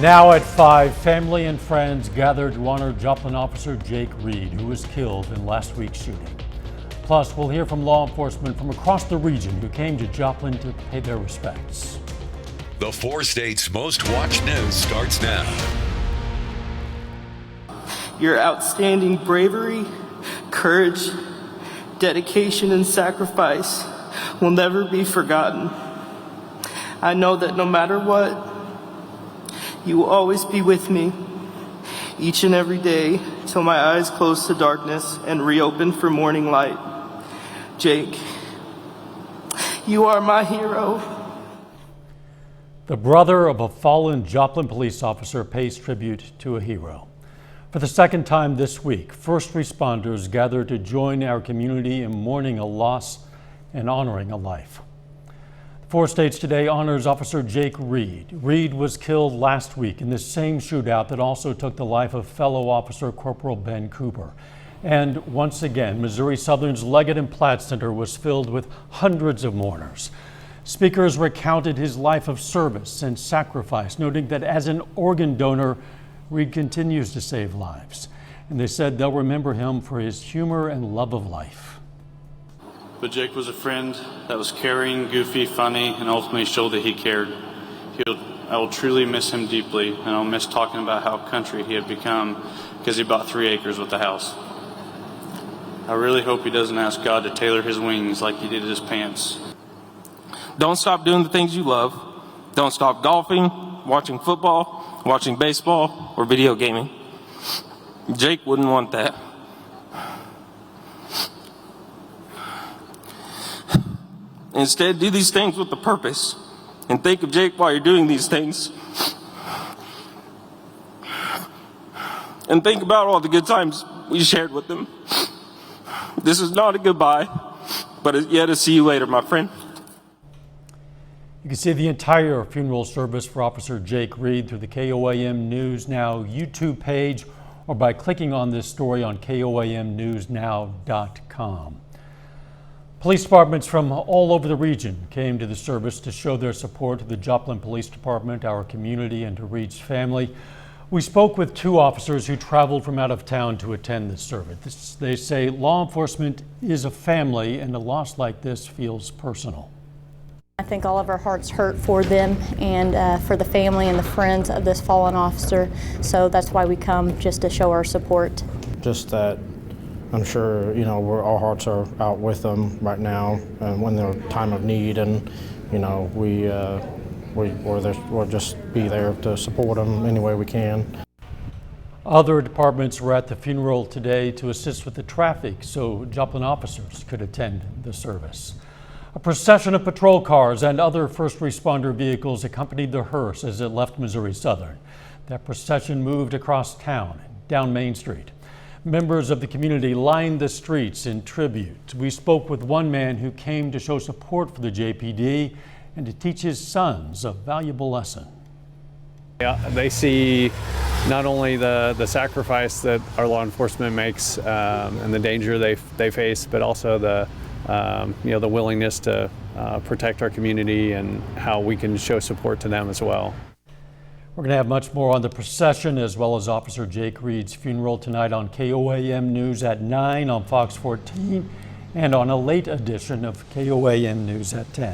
Now at 5, family and friends gathered to honor Joplin officer Jake Reed, who was killed in last week's shooting. Plus, we'll hear from law enforcement from across the region who came to Joplin to pay their respects. The 4 states' most watched news starts now. Your outstanding bravery, courage, dedication, and sacrifice will never be forgotten. I know that no matter what, you will always be with me, each and every day, till my eyes close to darkness and reopen for morning light. Jake, you are my hero. The brother of a fallen Joplin police officer pays tribute to a hero. For the second time this week, first responders gathered to join our community in mourning a loss and honoring a life. 4 states today honors Officer Jake Reed. Reed was killed last week in the same shootout that also took the life of fellow officer Corporal Ben Cooper. And once again, Missouri Southern's Leggett and Platt Center was filled with hundreds of mourners. Speakers recounted his life of service and sacrifice, noting that as an organ donor, Reed continues to save lives. And they said they'll remember him for his humor and love of life. But Jake was a friend that was caring, goofy, funny, and ultimately showed that he cared. I will truly miss him deeply, and I'll miss talking about how country he had become because he bought 3 acres with the house. I really hope he doesn't ask God to tailor his wings like he did his pants. Don't stop doing the things you love. Don't stop golfing, watching football, watching baseball, or video gaming. Jake wouldn't want that. Instead, do these things with a purpose. And think of Jake while you're doing these things. And think about all the good times we shared with him. This is not a goodbye, but yet a see you later, my friend. You can see the entire funeral service for Officer Jake Reed through the KOAM News Now YouTube page or by clicking on this story on KOAMnewsnow.com. Police departments from all over the region came to the service to show their support to the Joplin Police Department, our community, and to Reed's family. We spoke with 2 officers who traveled from out of town to attend the service. They say law enforcement is a family, and a loss like this feels personal. I think all of our hearts hurt for them and for the family and the friends of this fallen officer. So that's why we come, just to show our support. Just that I'm sure, our hearts are out with them right now when they're time of need, and, we'll just be there to support them any way we can. Other departments were at the funeral today to assist with the traffic so Joplin officers could attend the service. A procession of patrol cars and other first responder vehicles accompanied the hearse as it left Missouri Southern. That procession moved across town and down Main Street. Members of the community lined the streets in tribute. We spoke with one man who came to show support for the JPD and to teach his sons a valuable lesson. Yeah, they see not only the sacrifice that our law enforcement makes and the danger they face, but also the willingness to protect our community and how we can show support to them as well. We're going to have much more on the procession as well as Officer Jake Reed's funeral tonight on KOAM News at 9 on Fox 14 and on a late edition of KOAM News at 10.